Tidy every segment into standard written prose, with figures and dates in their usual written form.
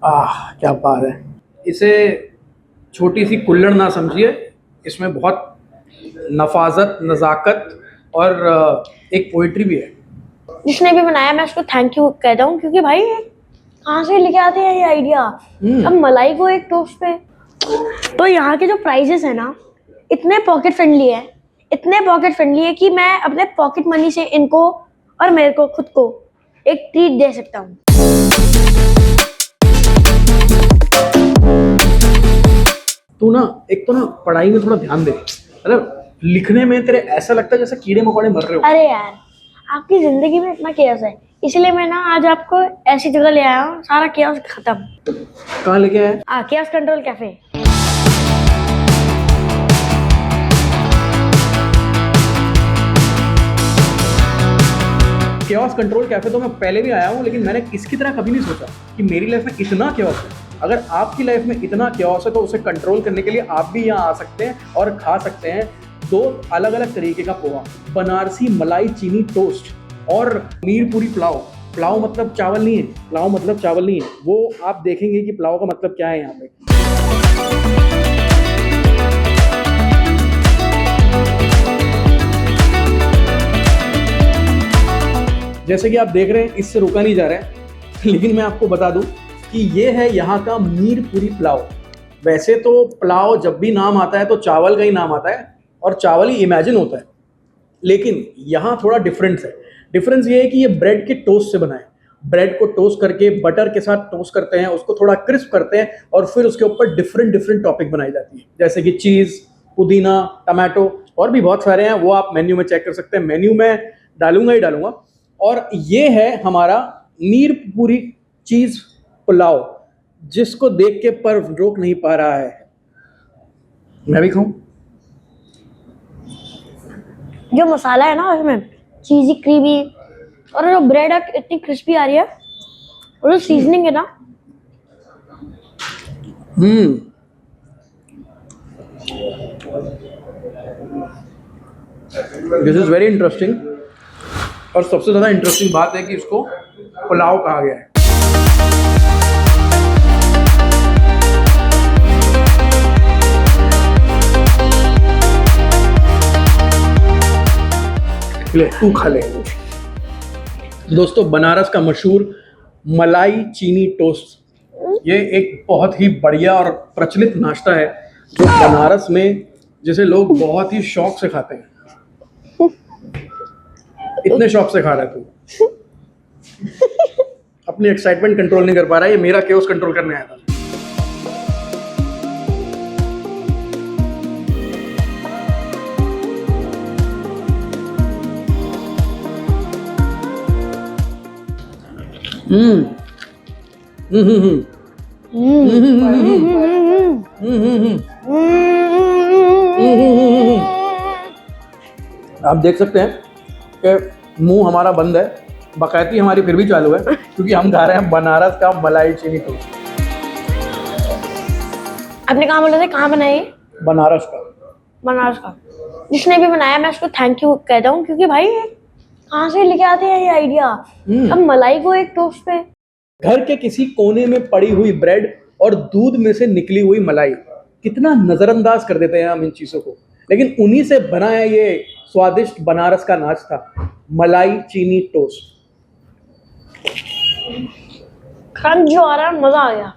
क्या बात है। इसे छोटी सी कुल्हड़ ना समझिए, इसमें बहुत नफाजत, नज़ाकत और एक पोइट्री भी है। जिसने भी बनाया मैं उसको थैंक यू कहता हूँ, क्योंकि भाई कहाँ से लेके आते हैं ये आइडिया। अब मलाई को एक टोस्ट पे, तो यहाँ के जो प्राइजेस है ना, इतने पॉकेट फ्रेंडली है, इतने पॉकेट फ्रेंडली है कि मैं अपने पॉकेट मनी से इनको और मेरे को खुद को एक ट्रीट दे सकता हूँ। तू ना एक तो ना पढ़ाई में थोड़ा ध्यान दे, मतलब लिखने में तेरे ऐसा लगता है जैसे कीड़े मकोड़े मर रहे हो। अरे यार, आपकी जिंदगी में इतना केयस है, इसलिए मैं ना आज आपको ऐसी जगह ले आया हूँ, सारा केयस खत्म। कहाँ लेके आया? Chaos control cafe. Chaos control cafe तो मैं पहले भी आया हूँ, लेकिन मैंने इसकी तरह कभी नहीं सोचा कि मेरी लाइफ में इतना केओस है। अगर आपकी लाइफ में इतना केओस है तो उसे कंट्रोल करने के लिए आप भी यहाँ आ सकते हैं और खा सकते हैं 2 अलग अलग तरीके का पोहा, बनारसी मलाई चीनी टोस्ट और मीरपुरी पुलाव। पुलाव मतलब चावल नहीं है, पुलाव मतलब चावल नहीं है, वो आप देखेंगे कि पुलाव का मतलब क्या है यहाँ पे। जैसे कि आप देख रहे हैं, इससे रुका नहीं जा रहा है, लेकिन मैं आपको बता दूं कि ये है यहाँ का मीरपुरी पुलाव। वैसे तो पुलाव जब भी नाम आता है तो चावल का ही नाम आता है और चावल ही इमेजिन होता है, लेकिन यहाँ थोड़ा डिफरेंस है। डिफरेंस ये है कि ये ब्रेड के टोस्ट से बना है। ब्रेड को टोस्ट करके बटर के साथ टोस्ट करते हैं, उसको थोड़ा क्रिस्प करते हैं और फिर उसके ऊपर डिफरेंट डिफरेंट टॉपिक बनाई जाती है, जैसे कि चीज़, पुदीना, टमाटो और भी बहुत सारे हैं। वो आप मेन्यू में चेक कर सकते हैं, मेन्यू में डालूंगा ही डालूंगा। और ये है हमारा मीरपुरी चीज़ पुलाव, जिसको देख के पर रोक नहीं पा रहा है। मैं भी खाऊं? जो मसाला है ना उसमें चीजी क्रीमी, और जो ब्रेड है इतनी क्रिस्पी आ रही है, और जो सीजनिंग है ना, दिस इज वेरी इंटरेस्टिंग। और सबसे ज़्यादा इंटरेस्टिंग बात है कि इसको पुलाव कहा गया है। ले तू खा ले। दोस्तों, बनारस का मशहूर मलाई चीनी टोस्ट, ये एक बहुत ही बढ़िया और प्रचलित नाश्ता है जो बनारस में, जिसे लोग बहुत ही शौक से खाते हैं। इतने शौक से खा रहा है तू, अपनी एक्साइटमेंट कंट्रोल नहीं कर पा रहा है। ये मेरा केओस कंट्रोल करने आया था। आप देख सकते हैं कि मुंह हमारा बंद है, बकैती हमारी फिर भी चालू है, क्योंकि हम खा रहे हैं बनारस का मलाई चीनी टोस्ट। आपने कहाँ बोला था, कहाँ बनाई? बनारस का। बनारस का। जिसने भी बनाया मैं उसको थैंक यू कहता हूँ, क्योंकि भाई कहाँ से लेके आते हैं ये आइडिया। अब मलाई को एक टोस्ट पे, घर के किसी कोने में पड़ी हुई ब्रेड और दूध में से निकली हुई मलाई, कितना नजरअंदाज कर देते हैं हम इन चीजों को, लेकिन उन्हीं से बना है ये स्वादिष्ट बनारस का नाश्ता, मलाई चीनी टोस्ट। क्रंच जो आ रहा है, मजा आ गया।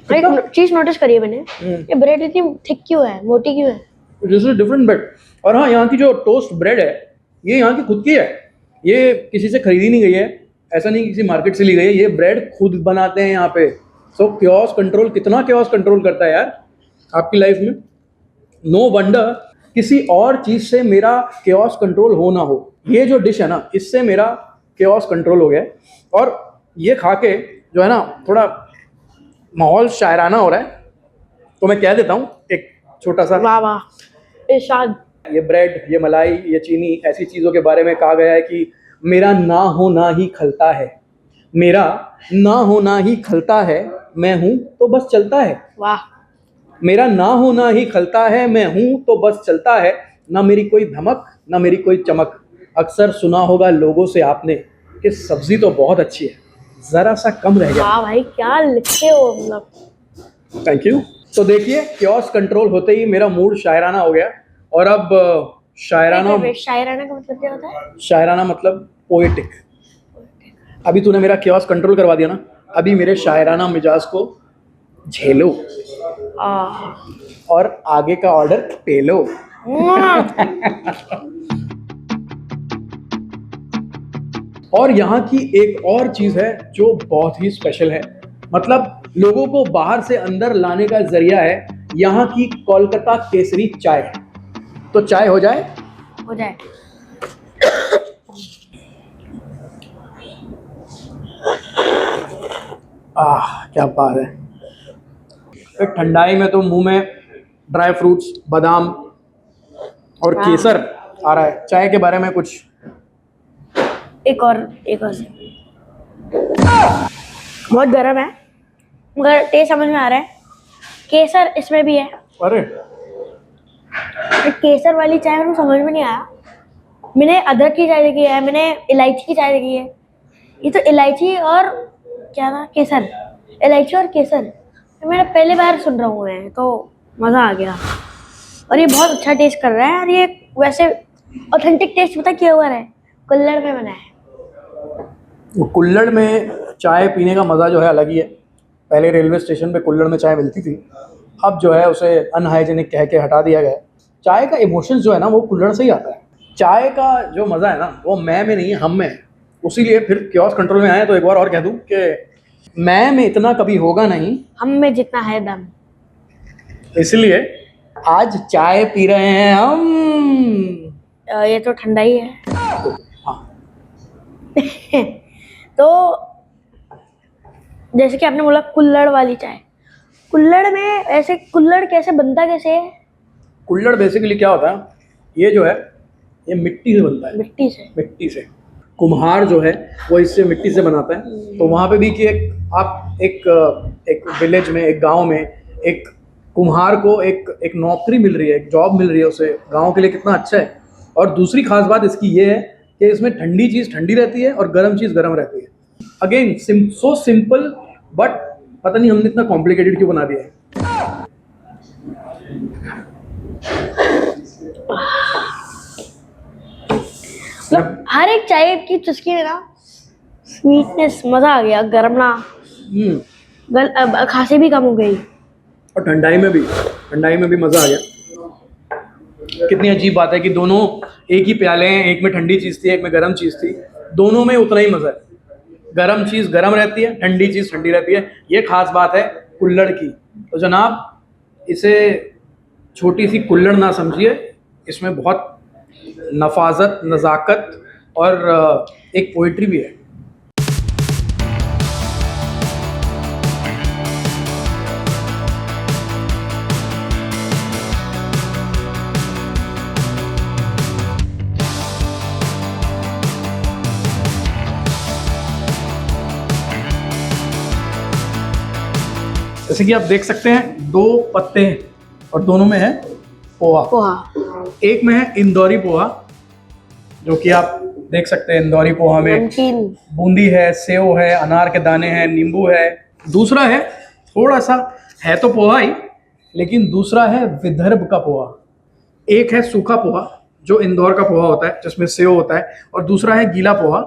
एक चीज नोटिस करी है मैंने, ये ब्रेड इतनी थिक क्यों है, मोटी क्यों है? This is different bread. और हाँ, यहाँ की जो टोस्ट ब्रेड है ये यहाँ की खुद की है, ये किसी से खरीदी नहीं गई है, ऐसा नहीं किसी मार्केट से ली गई है, ये ब्रेड खुद बनाते हैं यहाँ पे। सो केओस कंट्रोल, कितना केओस कंट्रोल करता है यार आपकी लाइफ में। नो वंडर किसी और चीज से मेरा केओस कंट्रोल हो ना हो। ये जो डिश है ना, इससे मेरा केओस कंट्रोल हो गया है। और ये खा के जो है ना, थोड़ा माहौल शायराना हो रहा है, तो मैं कह देता हूँ एक छोटा सा। वाह वाह, इरशाद। ये ब्रेड, ये मलाई, ये चीनी, ऐसी चीज़ों के बारे में कहा गया है कि मेरा ना होना ही खलता है, मेरा ना होना ही खलता है, मैं हूँ तो बस चलता है। वाह। मेरा ना होना ही खलता है, मैं हूँ तो बस चलता है, ना मेरी कोई धमक, ना मेरी कोई चमक। अक्सर सुना होगा लोगों से आपने कि सब्जी तो बहुत अच्छी है, जरा सा कम रह गया। वाह भाई क्या लिखते हो मतलब। Thank you. तो देखिए क्योस कंट्रोल होते ही मेरा मूड शायराना हो गया, और अब शायराना, शायराना का मतलब क्या होता है? शायराना मतलब पोएटिक। अभी तूने मेरा क्योस कंट्रोल करवा दिया ना, अभी मेरे शायराना मिजाज को झेलो और आगे का ऑर्डर पे लो। और यहाँ की एक और चीज है जो बहुत ही स्पेशल है, मतलब लोगों को बाहर से अंदर लाने का जरिया है यहाँ की कोलकाता केसरी चाय। तो चाय हो जाए। हो जाए। क्या बात है। एक ठंडाई में तो मुंह में ड्राई फ्रूट्स, बादाम और केसर आ रहा है। चाय के बारे में कुछ एक और बहुत गर्म है मगर टेस्ट समझ में आ रहा है। केसर इसमें भी है। अरे केसर वाली चाय मेरे को समझ में नहीं आया। मैंने अदरक की चाय देखी है, मैंने इलायची की चाय देखी है, ये तो इलायची और क्या था, केसर। इलायची और केसर मैंने पहली बार सुन रहा हूँ मैं, तो मज़ा आ गया। और ये बहुत अच्छा टेस्ट कर रहा है। और ये वैसे ऑथेंटिक टेस्ट पता क्या हुआ है, कुल्हड़ में बना है। कुल्हड़ में चाय पीने का मज़ा जो है अलग ही है। पहले रेलवे स्टेशन पे कुल्हड़ में चाय मिलती थी, अब जो है उसे अनहाइजेनिक कह के हटा दिया गया है। चाय का इमोशंस जो है ना वो कुल्हड़ से ही आता है। चाय का जो मज़ा है ना वो मैं में नहीं है, हम में है। उसीलिए फिर क्योस कंट्रोल में आए तो एक बार और कह दूं कि मैं में इतना कभी होगा नहीं, हम में जितना है दम। इसलिए आज चाय पी रहे हैं हम। ये तो ठंडा ही है। हाँ। तो जैसे कि आपने बोला कुल्हड़ वाली चाय, कुल्हड़ में ऐसे कुल्हड़ कैसे बनता कैसे है? कुल्हड़ बेसिकली क्या होता है, ये जो है ये मिट्टी से बनता है। मिट्टी से कुम्हार जो है वो इससे मिट्टी से बनाता है। तो वहाँ पे भी कि एक विलेज में, एक गांव में एक कुम्हार को एक नौकरी मिल रही है, एक जॉब मिल रही है उसे, गांव के लिए कितना अच्छा है। और दूसरी खास बात इसकी ये है कि इसमें ठंडी चीज़ ठंडी रहती है और गर्म चीज़ गर्म रहती है। अगेन सो सिंपल, बट पता नहीं हमने इतना कॉम्प्लिकेटेड क्यों बना दिया है। मतलब हर एक चाय की चुस्की में ना स्वीटनेस, मजा आ गया, गर्म ना, खांसी भी कम हो गई। और ठंडाई में भी मज़ा आ गया। कितनी अजीब बात है कि दोनों एक ही प्याले हैं, एक में ठंडी चीज़ थी एक में गर्म चीज़ थी, दोनों में उतना ही मज़ा है। गर्म चीज़ गर्म रहती है, ठंडी चीज़ ठंडी रहती है। ये खास बात है कुल्हड़ की। तो जनाब इसे छोटी सी कुल्हड़ ना समझिए, इसमें बहुत नफाजत, नज़ाकत और एक पोइट्री भी है। जैसे कि आप देख सकते हैं 2 पत्ते हैं और दोनों में है पोहा। एक में है इंदौरी पोहा, जो कि आप देख सकते हैं इंदौरी पोहा में बूंदी है, सेव है, अनार के दाने हैं, नींबू है। दूसरा है थोड़ा सा, है तो पोहा ही, लेकिन दूसरा है विदर्भ का पोहा। एक है सूखा पोहा जो इंदौर का पोहा होता है जिसमें सेव होता है, और दूसरा है गीला पोहा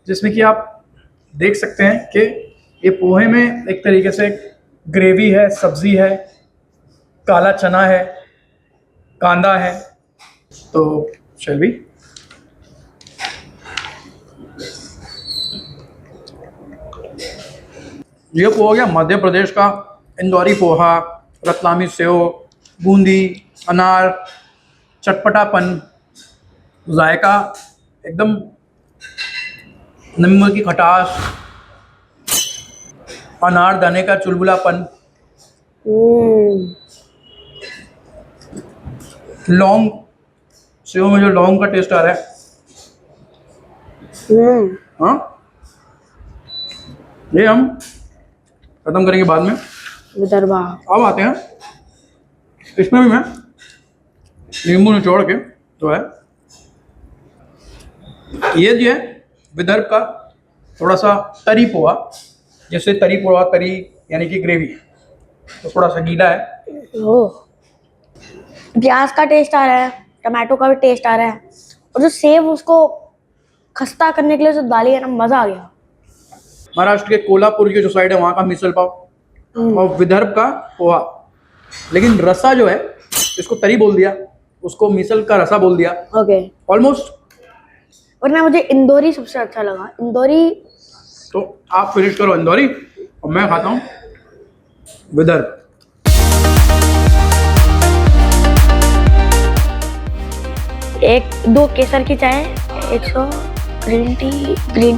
जिसमें कि आप देख सकते हैं कि ये पोहे में एक तरीके से ग्रेवी है, सब्जी है, काला चना है, कांदा है। तो शैल वी ये पोहा हो गया मध्य प्रदेश का इंदौरी पोहा, रतलामी सेव, बूंदी, अनार, चटपटापन, जायका एकदम, नींबू की खटास, अनार दाने का चुलबुलापन, लौंग, सेव में जो लौंग का टेस्ट आ रहा है। हाँ, ये हम खत्म करेंगे बाद में। विदर्भा। अब आते हैं इसमें भी मैं नींबू निचोड़ के जो है, ये जो है विदर्भ का थोड़ा सा तरी पोहा, जैसे तरी पोहा, तरी यानी कि ग्रेवी, तो थोड़ा सा गीला है। ओह, प्याज का टेस्ट आ रहा है, टमाटो का भी टेस्ट आ रहा है, और जो सेव उसको खस्ता करने के लिए जो डाली है ना, मजा आ गया। महाराष्ट्र के कोल्हापुर की जो साइड है वहाँ का मिसल पाव और विदर्भ का पोहा। लेकिन रसा जो है, इसको तरी बोल दिया, उसको मिसल का रसा बोल दिया, ओके। ऑलमोस्ट। और ना मुझे इंदौरी सबसे अच्छा लगा, इंदौरी। तो आप फिनिश करो इंदौरी और मैं खाता हूँ विदर्भ। एक 2 केसर की चाय, 100 ग्रीन टी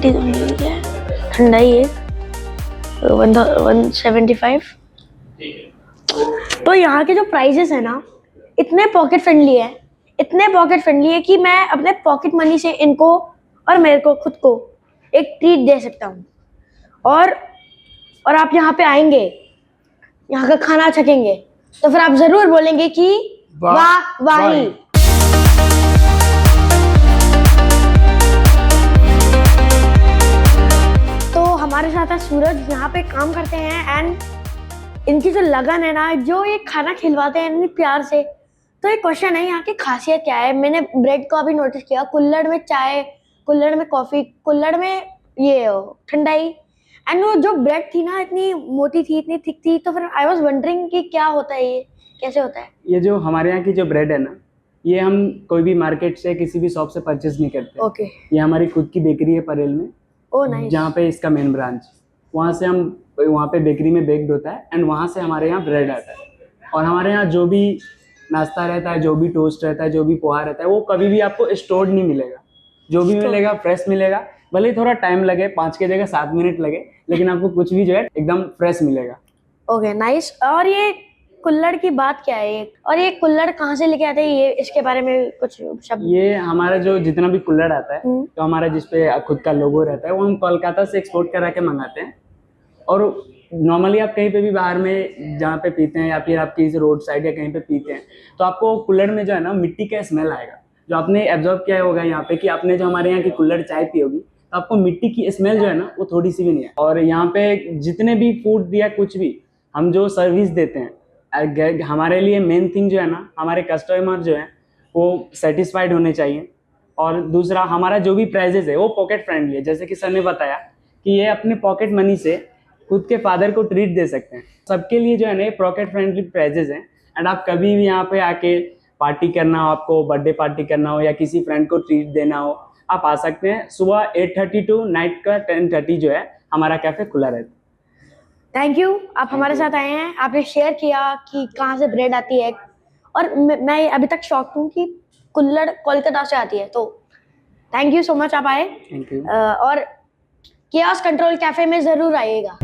तो नहीं है, ठंडा ही है, 175। तो यहाँ के जो प्राइजेस है ना, इतने पॉकेट फ्रेंडली है, इतने पॉकेट फ्रेंडली है कि मैं अपने पॉकेट मनी से इनको और मेरे को खुद को एक ट्रीट दे सकता हूँ। और आप यहाँ पे आएंगे, यहाँ का खाना चखेंगे, तो फिर आप जरूर बोलेंगे कि वाह वाही। तो हमारे साथ है सूरज, यहाँ पे काम करते हैं, एंड इनकी जो लगन है ना, जो ये खाना खिलवाते हैं इतनी प्यार से। तो एक क्वेश्चन है, यहाँ की खासियत क्या है? मैंने ब्रेड को अभी नोटिस किया, कुल्हड़ में चाय, कुल्हड़ में कॉफी, कुल्हड़ में ये ठंडाई, एंड वो जो ब्रेड थी ना, इतनी मोटी थी, इतनी थिक थी। तो फिर आई वाज वंडरिंग कि क्या होता है, ये कैसे होता है? ये जो हमारे यहाँ की जो ब्रेड है ना, ये हम कोई भी मार्केट से किसी भी शॉप से परचेज नहीं करते। ओके। ये हमारी खुद की बेकरी है परेल में, ओह नाइस। जहाँ पे इसका मेन ब्रांच, वहाँ से हम वहाँ पे बेकरी में बेक्ड होता है एंड वहाँ से हमारे यहाँ ब्रेड आता है। और हमारे यहाँ जो भी नाश्ता रहता है, जो भी टोस्ट रहता है, जो भी पोहा रहता है, वो कभी भी आपको स्टोर्ड नहीं मिलेगा। जो भी मिलेगा फ्रेश मिलेगा, भले ही थोड़ा टाइम लगे, 5 की जगह 7 मिनट लगे, लेकिन आपको कुछ भी जो है एकदम फ्रेश मिलेगा। Okay nice. और ये कुल्हड़ की बात क्या है, और ये कुल्हड़ कहाँ से लेके आते हैं, ये इसके बारे में कुछ शब्द? ये हमारा जो जितना भी कुल्हड़ आता है, तो हमारा जिसपे खुद का लोगो रहता है, वो हम कोलकाता से एक्सपोर्ट करा के मंगाते हैं। और नॉर्मली आप कहीं पे भी बाहर में जहाँ पे पीते हैं, या फिर आप किसी रोड साइड या कहीं पे पीते हैं, तो आपको कुल्हड़ में जो है ना, मिट्टी का स्मेल आएगा। जो आपने एब्जॉर्ब किया होगा यहाँ पे, कि आपने जो हमारे यहाँ की कुल्हड़ चाय पी होगी, तो आपको मिट्टी की स्मेल जो है ना, वो थोड़ी सी भी नहीं है। और यहाँ पे जितने भी फूड या कुछ भी हम जो सर्विस देते हैं, हमारे लिए मेन थिंग जो है ना, हमारे कस्टमर जो है वो सेटिस्फाइड होने चाहिए। और दूसरा, हमारा जो भी प्राइजेस है वो पॉकेट फ्रेंडली है। जैसे कि सर ने बताया कि ये अपने पॉकेट मनी से खुद के फादर को ट्रीट दे सकते हैं। सबके लिए जो है ना, ये पॉकेट फ्रेंडली प्राइजेस हैं। एंड आप कभी भी यहाँ पे आके पार्टी करना हो, आपको बर्थडे पार्टी करना हो या किसी फ्रेंड को ट्रीट देना हो, आप आ सकते हैं। सुबह 8:30 टू नाइट का 10:30 जो है हमारा कैफ़े खुला रहता है। थैंक यू, आप हमारे साथ आए हैं, आपने शेयर किया कि कहाँ से ब्रेड आती है। और मैं अभी तक शॉक हूँ कि कुल्हड़ कोलकाता से आती है। तो थैंक यू सो मच, आप आए। Thank you. और कियोस्क कंट्रोल कैफे में जरूर आइएगा।